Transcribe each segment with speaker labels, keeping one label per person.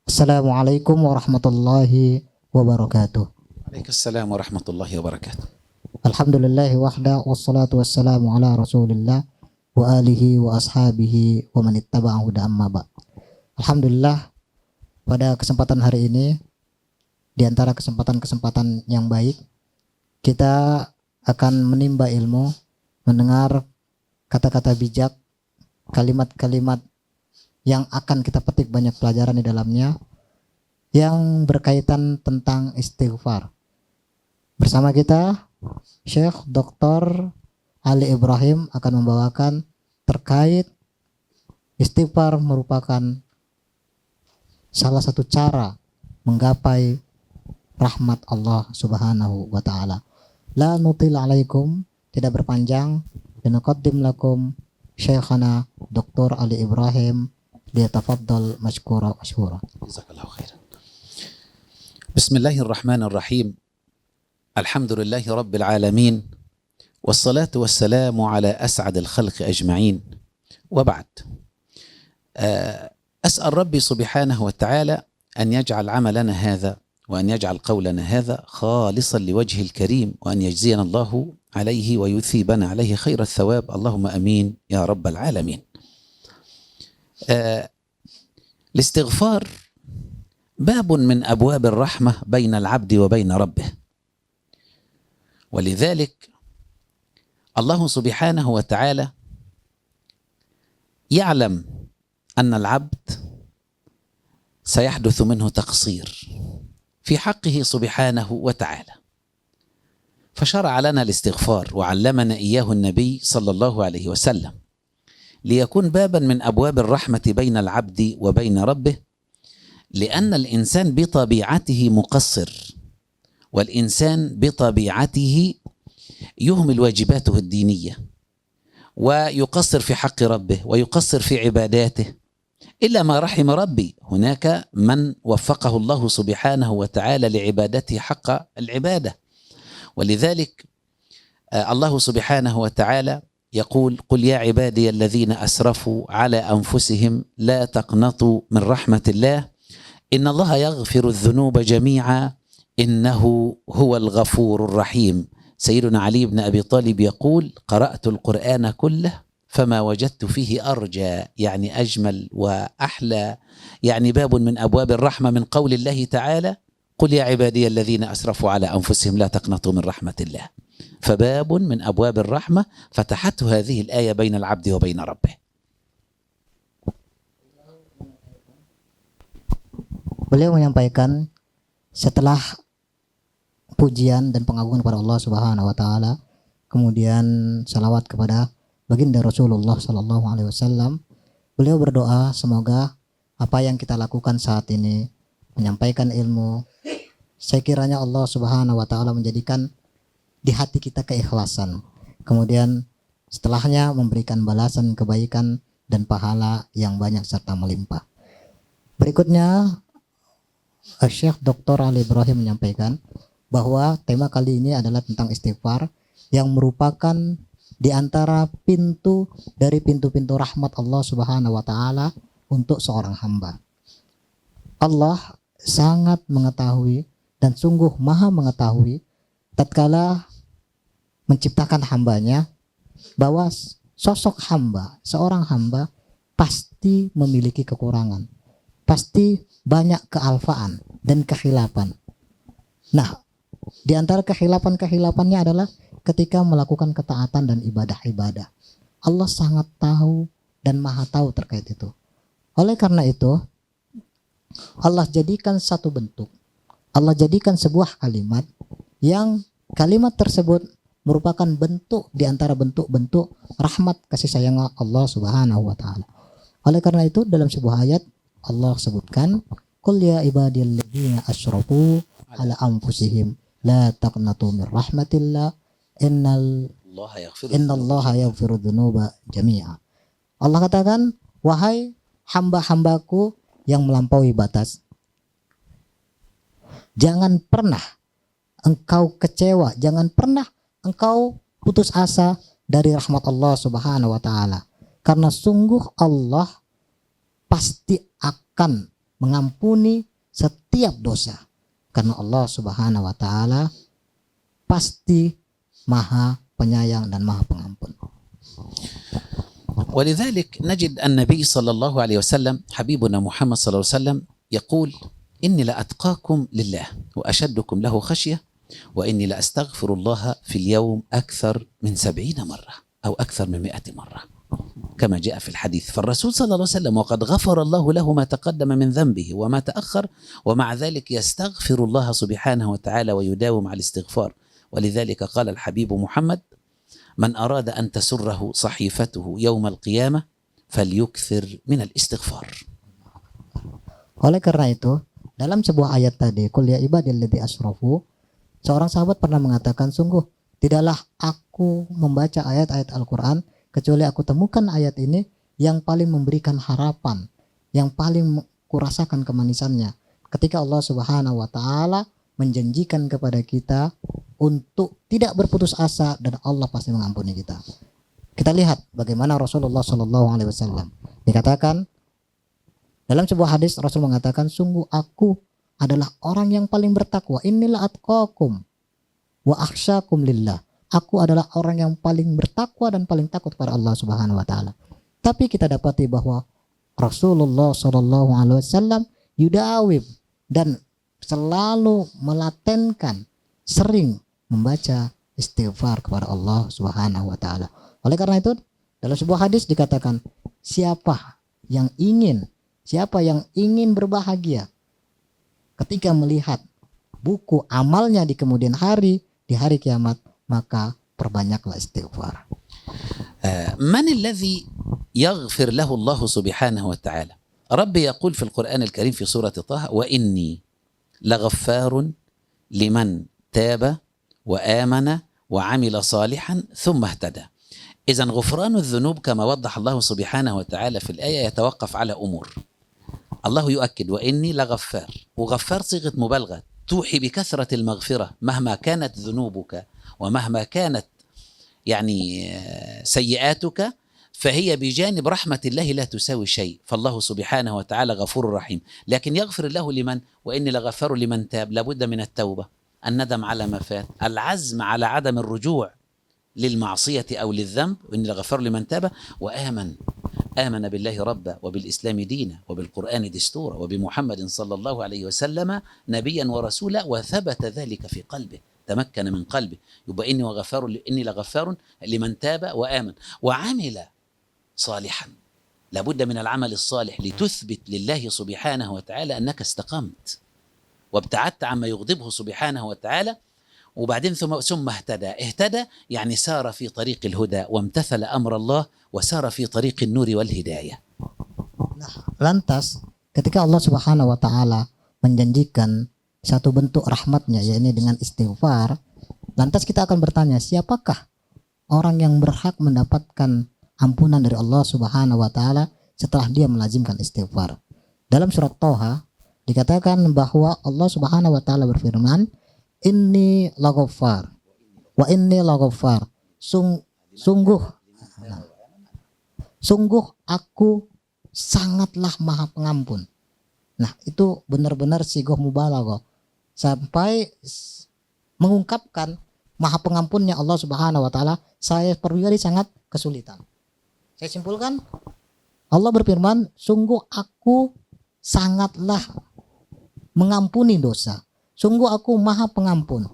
Speaker 1: Assalamualaikum warahmatullahi wabarakatuh.
Speaker 2: Waalaikumsalam warahmatullahi wabarakatuh.
Speaker 1: Alhamdulillahi wahda wassalatu wassalamu ala rasulillah wa alihi wa ashabihi wa manittaba'ahu da amma ba. Alhamdulillah, pada kesempatan hari ini, di antara kesempatan-kesempatan yang baik, kita akan menimba ilmu, mendengar kata-kata bijak, kalimat-kalimat yang akan kita petik banyak pelajaran di dalamnya yang berkaitan tentang istighfar. Bersama kita Syekh Dr. Ali Ibrahim akan membawakan terkait istighfar merupakan salah satu cara menggapai rahmat Allah Subhanahu wa taala. La nutil alaikum, tidak berpanjang, linuqaddim lakum Syekhana Dr. Ali Ibrahim liyatafaddal mashkura wa mashkura.
Speaker 2: Jazakallahu khairan. Bismillahirrahmanirrahim. Alhamdulillahi rabbil alamin. Wassalatu wassalamu ala as'adil khalqi ajma'in. Wa ba'd. أسأل ربي سبحانه وتعالى أن يجعل عملنا هذا وأن يجعل قولنا هذا خالصا لوجهه الكريم وأن يجزينا الله عليه ويثيبنا عليه خير الثواب. اللهم أمين يا رب العالمين. الاستغفار باب من أبواب الرحمة بين العبد وبين ربه، ولذلك الله سبحانه وتعالى يعلم أن العبد سيحدث منه تقصير في حقه سبحانه وتعالى، فشرع لنا الاستغفار وعلمنا إياه النبي صلى الله عليه وسلم ليكون بابا من أبواب الرحمة بين العبد وبين ربه، لأن الإنسان بطبيعته مقصر، والإنسان بطبيعته يهمل واجباته الدينية ويقصر في حق ربه ويقصر في عباداته، إلا ما رحم ربي. هناك من وفقه الله سبحانه وتعالى لعبادته حق العبادة، ولذلك الله سبحانه وتعالى يقول: قل يا عبادي الذين أسرفوا على أنفسهم لا تقنطوا من رحمة الله إن الله يغفر الذنوب جميعا إنه هو الغفور الرحيم. سيدنا علي بن أبي طالب يقول: قرأت القرآن كله فما وجدت فيه أرجى، يعني أجمل وأحلى، يعني باب من أبواب الرحمة من قول الله تعالى: قل يا عبادي الذين أسرفوا على أنفسهم لا تقنطوا من رحمة الله. فباب من أبواب الرحمة فتحته هذه الآية بين العبد وبين ربه.
Speaker 1: Beliau menyampaikan setelah pujian dan pengagungan kepada Allah Subhanahu wa taala, kemudian salawat kepada baginda Rasulullah sallallahu alaihi wasallam, beliau berdoa semoga apa yang kita lakukan saat ini, menyampaikan ilmu, sekiranya Allah Subhanahu wa taala menjadikan di hati kita keikhlasan, kemudian setelahnya memberikan balasan kebaikan dan pahala yang banyak serta melimpah. Berikutnya Syekh Dr. Ali Ibrahim menyampaikan bahwa tema kali ini adalah tentang istighfar yang merupakan di antara pintu dari pintu-pintu rahmat Allah Subhanahu wa taala untuk seorang hamba. Allah sangat mengetahui dan sungguh maha mengetahui tatkala menciptakan hambanya bahwa sosok hamba, seorang hamba pasti memiliki kekurangan, pasti banyak kealfaan dan kekhilafan. Nah, di antara kekhilafan-kekhilafan adalah ketika melakukan ketaatan dan ibadah-ibadah. Allah sangat tahu dan maha tahu terkait itu. Oleh karena itu, Allah jadikan satu bentuk, Allah jadikan sebuah kalimat yang kalimat tersebut merupakan bentuk di antara bentuk-bentuk rahmat kasih sayang Allah Subhanahu wa taala. Oleh karena itu dalam sebuah ayat Allah sebutkan, qul ya ibadiyalladzina asyrafu ala anfusihim la taqnatu min rahmatillah innallaha yaghfiru dzunuba jami'a. Allah katakan, wahai hamba-hambaku yang melampaui batas, jangan pernah engkau kecewa, jangan pernah engkau putus asa dari rahmat Allah Subhanahu wa taala. Karena sungguh Allah pasti akan mengampuni setiap dosa. Karena Allah Subhanahu wa taala pasti Maha Penyayang dan Maha Pengampun.
Speaker 2: ولذلك نجد النبي صلى الله عليه وسلم حبيبنا محمد صلى الله عليه وسلم يقول إني لأتقاكم لله وأشدكم له خشية وإني لأستغفر الله في اليوم أكثر من 70 مرة أو أكثر من 100 مرة كما جاء في الحديث. فالرسول صلى الله عليه وسلم وقد غفر الله له ما تقدم من ذنبه وما تأخر ومع ذلك يستغفر الله سبحانه وتعالى ويداوم على الاستغفار. ولذلك قال الحبيب محمد من أراد أن تسره صحيفته يوم القيامة فليكثر من الاستغفار.
Speaker 1: Oleh karena itu, dalam sebuah ayat tadi, qul ya ibadilladzina asrafu, seorang sahabat pernah mengatakan, sungguh tidaklah aku membaca ayat-ayat Al-Quran kecuali aku temukan ayat ini yang paling memberikan harapan, yang paling kurasakan kemanisannya. Ketika Allah Subhanahu wa taala menjanjikan kepada kita untuk tidak berputus asa dan Allah pasti mengampuni kita. Kita lihat bagaimana Rasulullah Shallallahu Alaihi Wasallam dikatakan dalam sebuah hadis, Rasul mengatakan, sungguh aku adalah orang yang paling bertakwa. Inilah atqakum wa akhsyakum lillah. Aku adalah orang yang paling bertakwa dan paling takut kepada Allah Subhanahu wa taala. Tapi kita dapati bahwa Rasulullah Shallallahu Alaihi Wasallam yudawib dan selalu melatenkan, sering membaca istighfar kepada Allah Subhanahu wa taala. Oleh karena itu, dalam sebuah hadis dikatakan, siapa yang ingin berbahagia ketika melihat buku amalnya di kemudian hari, di hari kiamat, maka perbanyaklah istighfar.
Speaker 2: من الذي يغفر له الله سبحانه وتعالى؟ ربي يقول في القرآن الكريم في سورة طه وإني لغفار لمن تاب وآمن وعمل صالحا ثم اهتدى. إذن غفران الذنوب كما وضح الله سبحانه وتعالى في الآية يتوقف على أمور. الله يؤكد وإني لغفار، وغفار صيغة مبالغة توحي بكثرة المغفرة مهما كانت ذنوبك ومهما كانت سيئاتك فهي بجانب رحمة الله لا تساوي شيء. فالله سبحانه وتعالى غفور رحيم، لكن يغفر الله لمن؟ وإني لغفار لمن تاب. لابد من التوبة، الندم على ما فات، العزم على عدم الرجوع للمعصية أو للذنب. وإني لغفار لمن تاب آمن بالله ربا وبالإسلام دينا وبالقرآن دستورا وبمحمد صلى الله عليه وسلم نبيا ورسولا وثبت ذلك في قلبه، تمكن من قلبه. يبقى إني لغفار لمن تاب وآمن وعمل صالحا. لابد من العمل الصالح لتثبت لله سبحانه وتعالى أنك استقمت وابتعدت عما يغضبه سبحانه وتعالى. وبعدين ثم اهتدى يعني سار في طريق الهدى وامتثل أمر الله وسار في طريق النور والهداية.
Speaker 1: Nah, lantas ketika Allah Subhanahu wa taala menjanjikan satu bentuk rahmatnya, yaitu dengan istighfar, lantas kita akan bertanya, siapakah orang yang berhak mendapatkan ampunan dari Allah Subhanahu wa taala setelah dia melazimkan istighfar? Dalam surat Thaha dikatakan bahwa Allah Subhanahu wa taala berfirman, inni laghafar wa inni laghafar, sungguh aku sangatlah maha pengampun. Nah, itu benar-benar sigoh mubalaghah sampai mengungkapkan maha pengampunnya Allah Subhanahu wa taala. Saya pribadi sangat kesulitan. Saya simpulkan, Allah berfirman, sungguh aku sangatlah mengampuni dosa. Sungguh aku maha pengampun.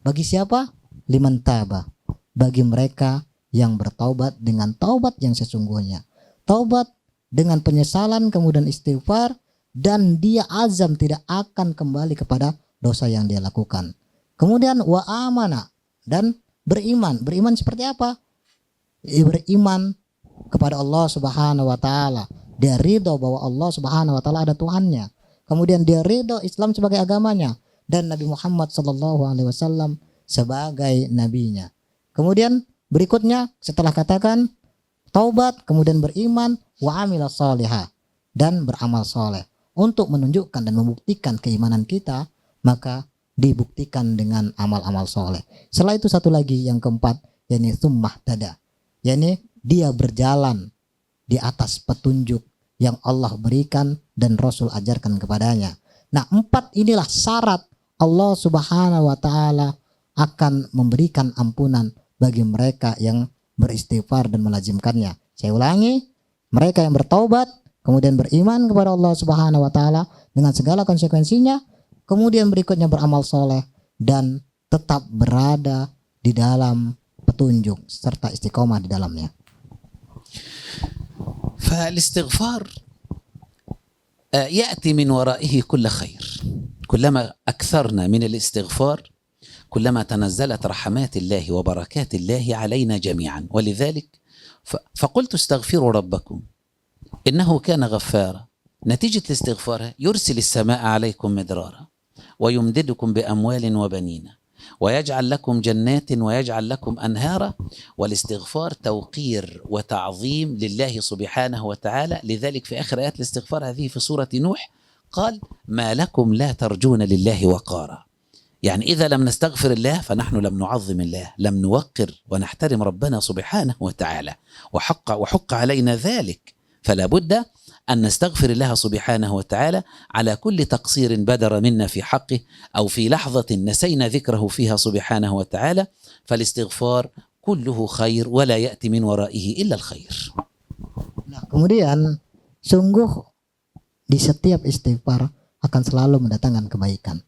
Speaker 1: Bagi siapa? Liman taba. Bagi mereka yang bertaubat dengan taubat yang sesungguhnya. Taubat dengan penyesalan kemudian istighfar, dan dia azam tidak akan kembali kepada dosa yang dia lakukan. Kemudian wa amana, dan beriman. Beriman seperti apa? Beriman kepada Allah Subhanahu wa taala. Dia ridho bahwa Allah Subhanahu wa taala ada Tuhannya. Kemudian dia ridho Islam sebagai agamanya dan Nabi Muhammad sallallahu alaihi wasallam sebagai nabinya. Kemudian berikutnya setelah katakan taubat, kemudian beriman, wa amila salihah, dan beramal soleh. Untuk menunjukkan dan membuktikan keimanan kita, maka dibuktikan dengan amal-amal soleh. Setelah itu satu lagi yang keempat, yakni tsumma tada. yakni dia berjalan di atas petunjuk yang Allah berikan dan Rasul ajarkan kepadanya. Nah, 4 inilah syarat Allah Subhanahu wa taala akan memberikan ampunan bagi mereka yang beristighfar dan melazimkannya. Saya ulangi, mereka yang bertaubat kemudian beriman kepada Allah Subhanahu wa taala dengan segala konsekuensinya, kemudian berikutnya beramal soleh dan tetap berada di dalam petunjuk serta istiqomah di dalamnya.
Speaker 2: فالاستغفار يأتي من ورائه كل خير. كلما أكثرنا من الاستغفار كلما تنزلت رحمات الله وبركات الله علينا جميعا. ولذلك فقلت استغفروا ربكم إنه كان غفارا. نتيجة الاستغفار يرسل السماء عليكم مدرارا ويمددكم بأموال وبنين ويجعل لكم جنات ويجعل لكم أنهارا. والاستغفار توقير وتعظيم لله سبحانه وتعالى. لذلك في آخر آيات الاستغفار هذه في سورة نوح قال ما لكم لا ترجون لله وقارا. يعني إذا لم نستغفر الله فنحن لم نعظم الله، لم نوقر ونحترم ربنا سبحانه وتعالى، وحق علينا ذلك. فلا بد أن نستغفر الله سبحانه وتعالى على كل تقصير بدر منا في حقه أو في لحظة نسينا ذكره فيها سبحانه وتعالى. فالاستغفار كله خير ولا يأتي من ورائه إلا الخير.
Speaker 1: Nah, kemudian sungguh di setiap istighfar akan selalu mendatangkan kebaikan.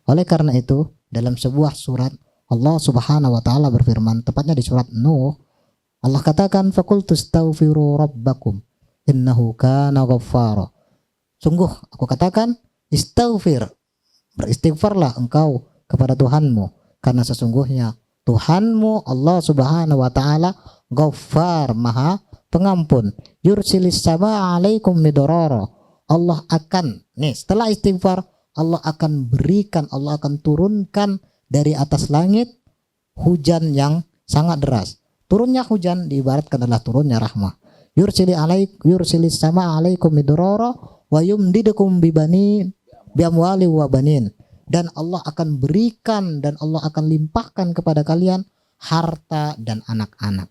Speaker 1: Oleh karena itu, dalam sebuah surat Allah Subhanahu wa taala berfirman, tepatnya di surat Nuh, Allah katakan faqultu astaghfiru rabbakum innahu kana ghaffara. Sungguh aku katakan istighfar, beristighfarlah engkau kepada Tuhanmu karena sesungguhnya Tuhanmu Allah Subhanahu wa taala Ghaffar, Maha Pengampun. Yursilis sama alaikum midrara. Allah akan, nih setelah istighfar Allah akan berikan, Allah akan turunkan dari atas langit hujan yang sangat deras. Turunnya hujan diibaratkan adalah turunnya rahmah. Yursilis sama alaikum midrara wa yumdidukum biamwali wa banin. Dan Allah akan berikan dan Allah akan limpahkan kepada kalian harta dan anak-anak.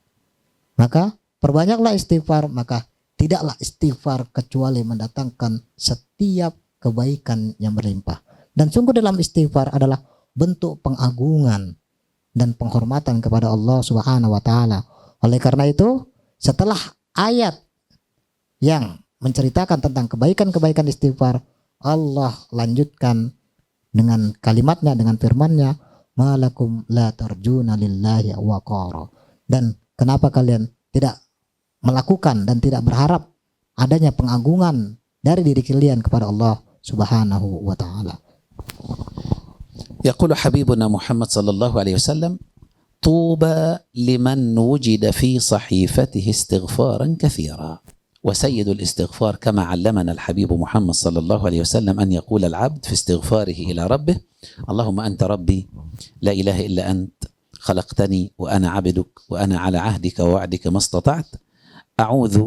Speaker 1: Maka perbanyaklah istighfar, maka tidaklah istighfar kecuali mendatangkan setiap kebaikan yang berlimpah. Dan sungguh dalam istighfar adalah bentuk pengagungan dan penghormatan kepada Allah Subhanahu wa taala. Oleh karena itu, setelah ayat yang menceritakan tentang kebaikan-kebaikan istighfar, Allah lanjutkan dengan kalimatnya, dengan firman-Nya, malakum la tarjuna lillahi waqara. Dan kenapa kalian tidak melakukan dan tidak berharap adanya pengagungan dari diri kalian kepada Allah Subhanahu wa taala.
Speaker 2: يقول حبيبنا محمد صلى الله عليه وسلم طوبى لمن وجد في صحيفته استغفارا كثيرا. وسيد الاستغفار كما علمنا الحبيب محمد صلى الله عليه وسلم أن يقول العبد في استغفاره إلى ربه اللهم أنت ربي لا إله إلا أنت خلقتني وأنا عبدك وأنا على عهدك ووعدك ما استطعت أعوذ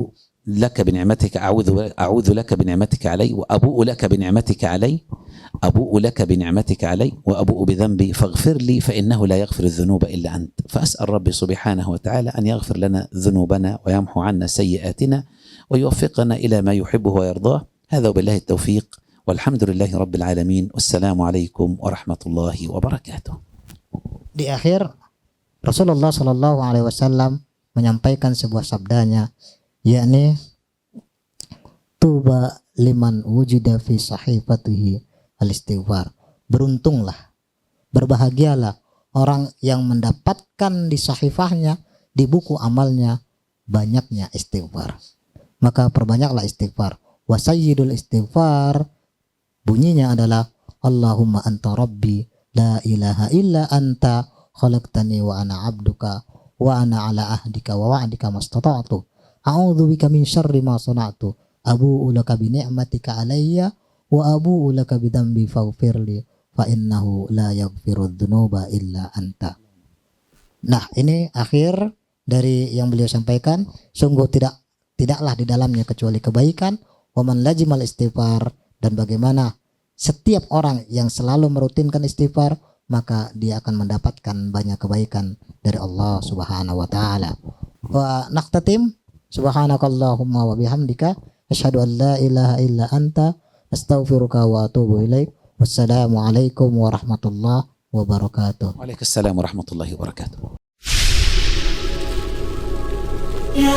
Speaker 2: لك بنعمتك أعوذ لك بنعمتك علي وأبوء لك بنعمتك علي وأبوء بذنبي فاغفر لي فإنه لا يغفر الذنوب إلا أنت. فأسأل ربي سبحانه وتعالى أن يغفر لنا ذنوبنا ويمحو عنا سيئاتنا ويوفقنا إلى ما يحبه ويرضاه. هذا وبالله التوفيق والحمد لله رب العالمين والسلام عليكم ورحمة الله وبركاته.
Speaker 1: Di akhir Rasulullah Shallallahu Alaihi Wasallam menyampaikan sebuah sabdanya, yakni tuba liman wujida fi sahifatihi al-istighfar. Beruntunglah, berbahagialah orang yang mendapatkan di sahifahnya, di buku amalnya, banyaknya istighfar. Maka perbanyaklah istighfar. Wa sayyidul istighfar bunyinya adalah Allahumma anta rabbi la ilaha illa anta khalaqtani wa ana abduka wa ana ala ahdika wa wa'dika mastata'tu a'udzu bika min syarri ma sana'tu abu'u laka bi ni'matika alayya wa abu'u laka bi dzambi faghfirli fa innahu la yaghfiru dzunuba illa anta. Nah, ini akhir dari yang beliau sampaikan. Sungguh tidaklah di dalamnya kecuali kebaikan. Wa man lazimal istighfar, dan bagaimana setiap orang yang selalu merutinkan istighfar, maka dia akan mendapatkan banyak kebaikan dari Allah Subhanahu wa taala. Wa naqtatim subhanakallahumma wa bihamdika asyhadu an la ilaha illa anta astaghfiruka wa atubu ilaik. Wassalamualaikum warahmatullahi wabarakatuh.
Speaker 2: Waalaikumsalam warahmatullahi wabarakatuh.
Speaker 3: Ya